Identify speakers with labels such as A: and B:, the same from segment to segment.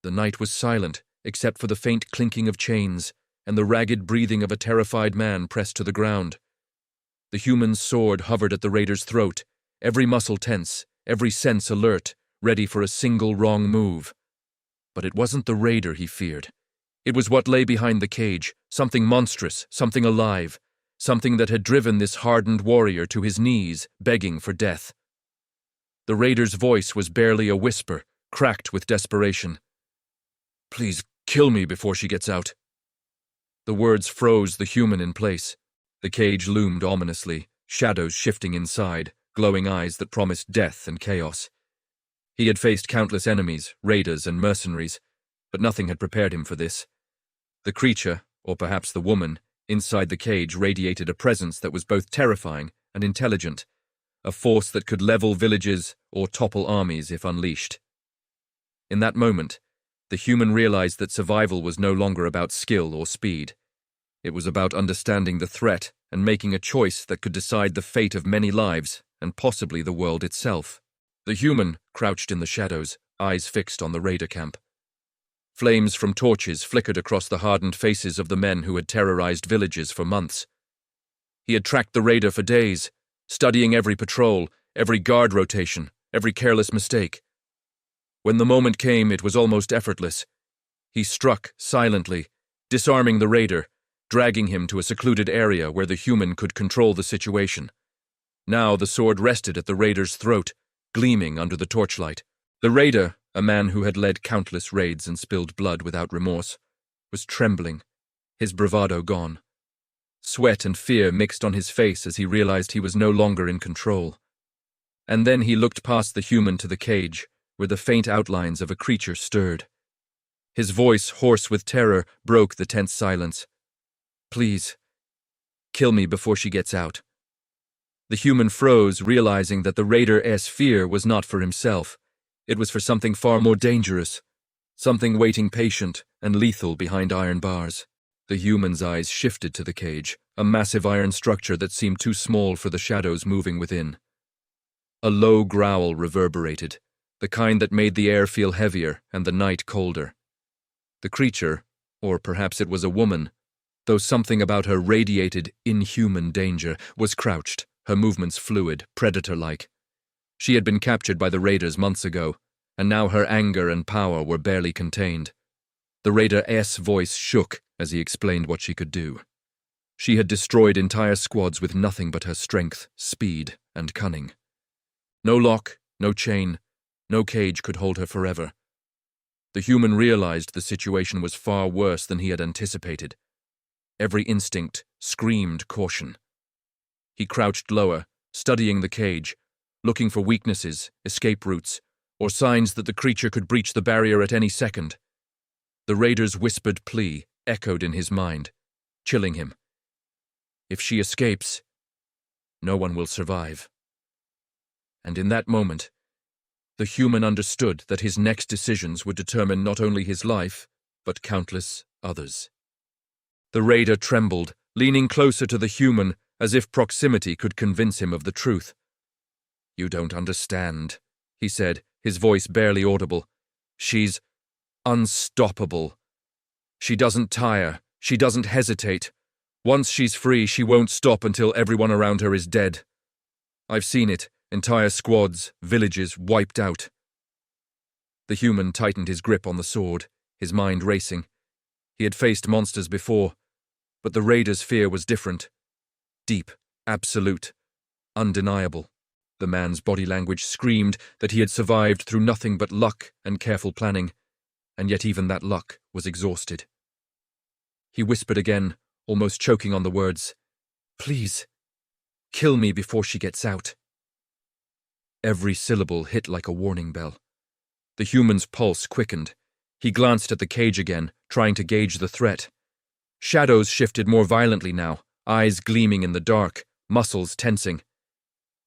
A: The night was silent, except for the faint clinking of chains and the ragged breathing of a terrified man pressed to the ground. The human's sword hovered at the raider's throat, every muscle tense, every sense alert, ready for a single wrong move. But it wasn't the raider he feared. It was what lay behind the cage, something monstrous, something alive, something that had driven this hardened warrior to his knees, begging for death. The raider's voice was barely a whisper, cracked with desperation. "Please kill me before she gets out." The words froze the human in place. The cage loomed ominously, shadows shifting inside, glowing eyes that promised death and chaos. He had faced countless enemies, raiders and mercenaries, but nothing had prepared him for this. The creature, or perhaps the woman, inside the cage radiated a presence that was both terrifying and intelligent, a force that could level villages or topple armies if unleashed. In that moment, the human realized that survival was no longer about skill or speed. It was about understanding the threat and making a choice that could decide the fate of many lives and possibly the world itself. The human crouched in the shadows, eyes fixed on the raider camp. Flames from torches flickered across the hardened faces of the men who had terrorized villages for months. He had tracked the raider for days, studying every patrol, every guard rotation, every careless mistake. When the moment came, it was almost effortless. He struck silently, disarming the raider, dragging him to a secluded area where the human could control the situation. Now the sword rested at the raider's throat, gleaming under the torchlight. The raider, a man who had led countless raids and spilled blood without remorse, was trembling, his bravado gone. Sweat and fear mixed on his face as he realized he was no longer in control. And then he looked past the human to the cage, where the faint outlines of a creature stirred. His voice, hoarse with terror, broke the tense silence. "Please, kill me before she gets out." The human froze, realizing that the raider's fear was not for himself. It was for something far more dangerous, something waiting patient and lethal behind iron bars. The human's eyes shifted to the cage, a massive iron structure that seemed too small for the shadows moving within. A low growl reverberated, the kind that made the air feel heavier and the night colder. The creature, or perhaps it was a woman, though something about her radiated inhuman danger, was crouched, her movements fluid, predator-like. She had been captured by the raiders months ago, and now her anger and power were barely contained. The raider's voice shook as he explained what she could do. She had destroyed entire squads with nothing but her strength, speed, and cunning. No lock, no chain, no cage could hold her forever. The human realized the situation was far worse than he had anticipated. Every instinct screamed caution. He crouched lower, studying the cage, looking for weaknesses, escape routes, or signs that the creature could breach the barrier at any second. The raider's whispered plea echoed in his mind, chilling him. If she escapes, no one will survive. And in that moment, the human understood that his next decisions would determine not only his life, but countless others. The raider trembled, leaning closer to the human, as if proximity could convince him of the truth. "You don't understand," he said, his voice barely audible. "She's unstoppable. She doesn't tire, she doesn't hesitate. Once she's free, she won't stop until everyone around her is dead. I've seen it, entire squads, villages wiped out." The human tightened his grip on the sword, his mind racing. He had faced monsters before, but the raider's fear was different. Deep, absolute, undeniable. The man's body language screamed that he had survived through nothing but luck and careful planning, and yet even that luck was exhausted. He whispered again, almost choking on the words, "Please, kill me before she gets out." Every syllable hit like a warning bell. The human's pulse quickened. He glanced at the cage again, trying to gauge the threat. Shadows shifted more violently now, eyes gleaming in the dark, muscles tensing.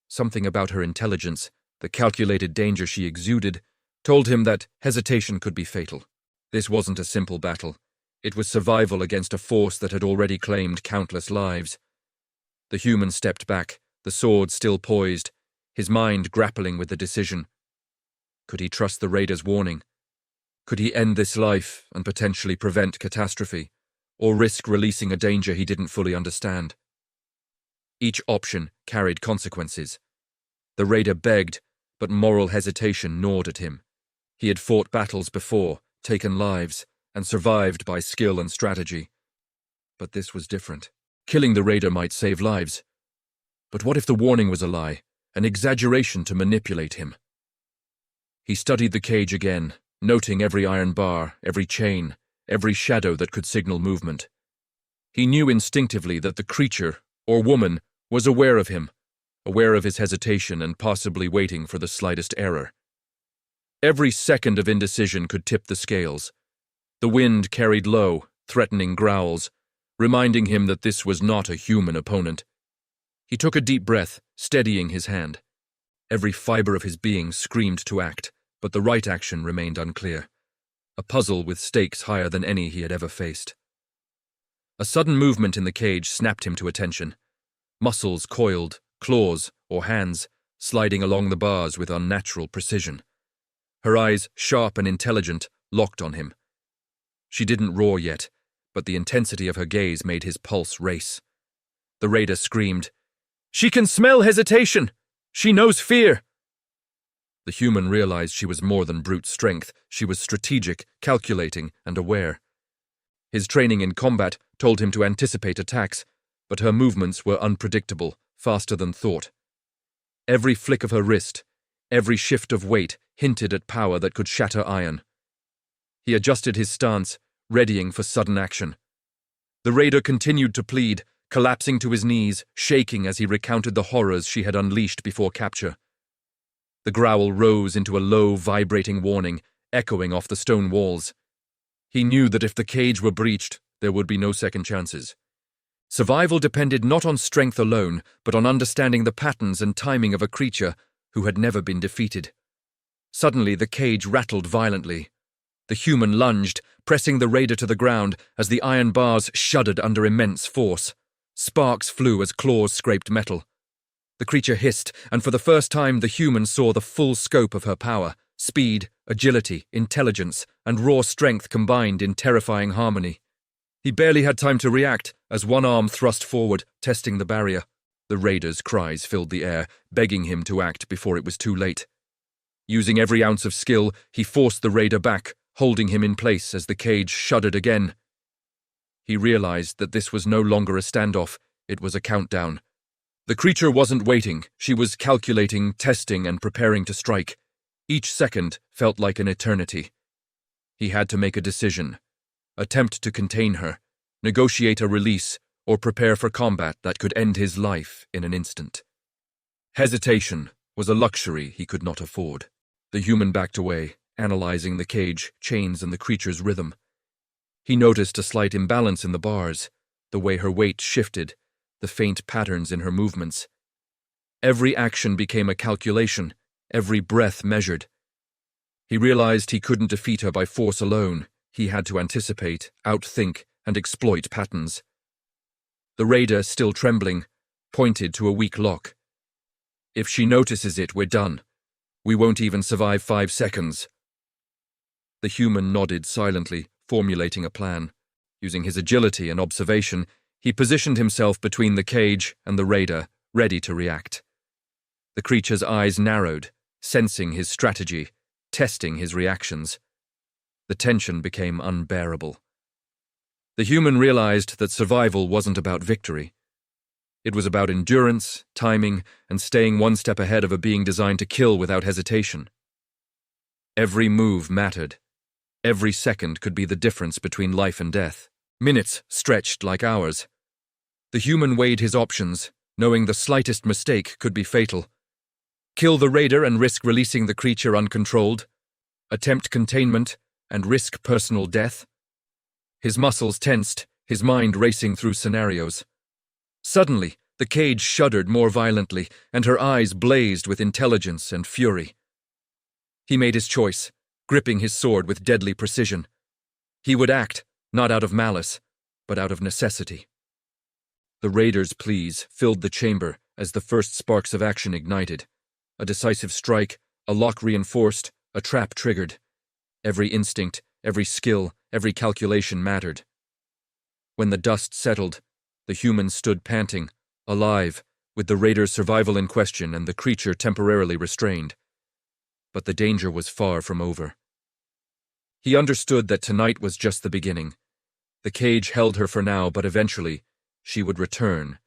A: Something about her intelligence, the calculated danger she exuded, told him that hesitation could be fatal. This wasn't a simple battle. It was survival against a force that had already claimed countless lives. The human stepped back, the sword still poised, his mind grappling with the decision. Could he trust the raider's warning? Could he end this life and potentially prevent catastrophe, or risk releasing a danger he didn't fully understand? Each option carried consequences. The raider begged, but moral hesitation gnawed at him. He had fought battles before, taken lives, and survived by skill and strategy. But this was different. Killing the raider might save lives. But what if the warning was a lie, an exaggeration to manipulate him? He studied the cage again, noting every iron bar, every chain, every shadow that could signal movement. He knew instinctively that the creature, or woman, was aware of him, aware of his hesitation and possibly waiting for the slightest error. Every second of indecision could tip the scales. The wind carried low, threatening growls, reminding him that this was not a human opponent. He took a deep breath, steadying his hand. Every fiber of his being screamed to act, but the right action remained unclear. A puzzle with stakes higher than any he had ever faced. A sudden movement in the cage snapped him to attention. Muscles coiled, claws, or hands, sliding along the bars with unnatural precision. Her eyes, sharp and intelligent, locked on him. She didn't roar yet, but the intensity of her gaze made his pulse race. The raider screamed, "She can smell hesitation! She knows fear!" The human realized she was more than brute strength. She was strategic, calculating, and aware. His training in combat told him to anticipate attacks, but her movements were unpredictable, faster than thought. Every flick of her wrist, every shift of weight hinted at power that could shatter iron. He adjusted his stance, readying for sudden action. The raider continued to plead, collapsing to his knees, shaking as he recounted the horrors she had unleashed before capture. The growl rose into a low, vibrating warning, echoing off the stone walls. He knew that if the cage were breached, there would be no second chances. Survival depended not on strength alone, but on understanding the patterns and timing of a creature who had never been defeated. Suddenly, the cage rattled violently. The human lunged, pressing the raider to the ground as the iron bars shuddered under immense force. Sparks flew as claws scraped metal. The creature hissed, and for the first time the human saw the full scope of her power. Speed, agility, intelligence, and raw strength combined in terrifying harmony. He barely had time to react as one arm thrust forward, testing the barrier. The raider's cries filled the air, begging him to act before it was too late. Using every ounce of skill, he forced the raider back, holding him in place as the cage shuddered again. He realized that this was no longer a standoff, it was a countdown. The creature wasn't waiting, she was calculating, testing, and preparing to strike. Each second felt like an eternity. He had to make a decision. Attempt to contain her, negotiate a release, or prepare for combat that could end his life in an instant. Hesitation was a luxury he could not afford. The human backed away, analyzing the cage, chains, and the creature's rhythm. He noticed a slight imbalance in the bars, the way her weight shifted, the faint patterns in her movements. Every action became a calculation, every breath measured. He realized he couldn't defeat her by force alone. He had to anticipate, outthink, and exploit patterns. The raider, still trembling, pointed to a weak lock. "If she notices it, we're done. We won't even survive 5 seconds." The human nodded silently, formulating a plan. Using his agility and observation, he positioned himself between the cage and the raider, ready to react. The creature's eyes narrowed, sensing his strategy, testing his reactions. The tension became unbearable. The human realized that survival wasn't about victory. It was about endurance, timing, and staying one step ahead of a being designed to kill without hesitation. Every move mattered. Every second could be the difference between life and death. Minutes stretched like hours. The human weighed his options, knowing the slightest mistake could be fatal. Kill the raider and risk releasing the creature uncontrolled. Attempt containment and risk personal death. His muscles tensed, his mind racing through scenarios. Suddenly, the cage shuddered more violently, and her eyes blazed with intelligence and fury. He made his choice, gripping his sword with deadly precision. He would act, not out of malice, but out of necessity. The raider's pleas filled the chamber as the first sparks of action ignited. A decisive strike, a lock reinforced, a trap triggered. Every instinct, every skill, every calculation mattered. When the dust settled, the humans stood panting, alive, with the raider's survival in question and the creature temporarily restrained. But the danger was far from over. He understood that tonight was just the beginning. The cage held her for now, but eventually, she would return,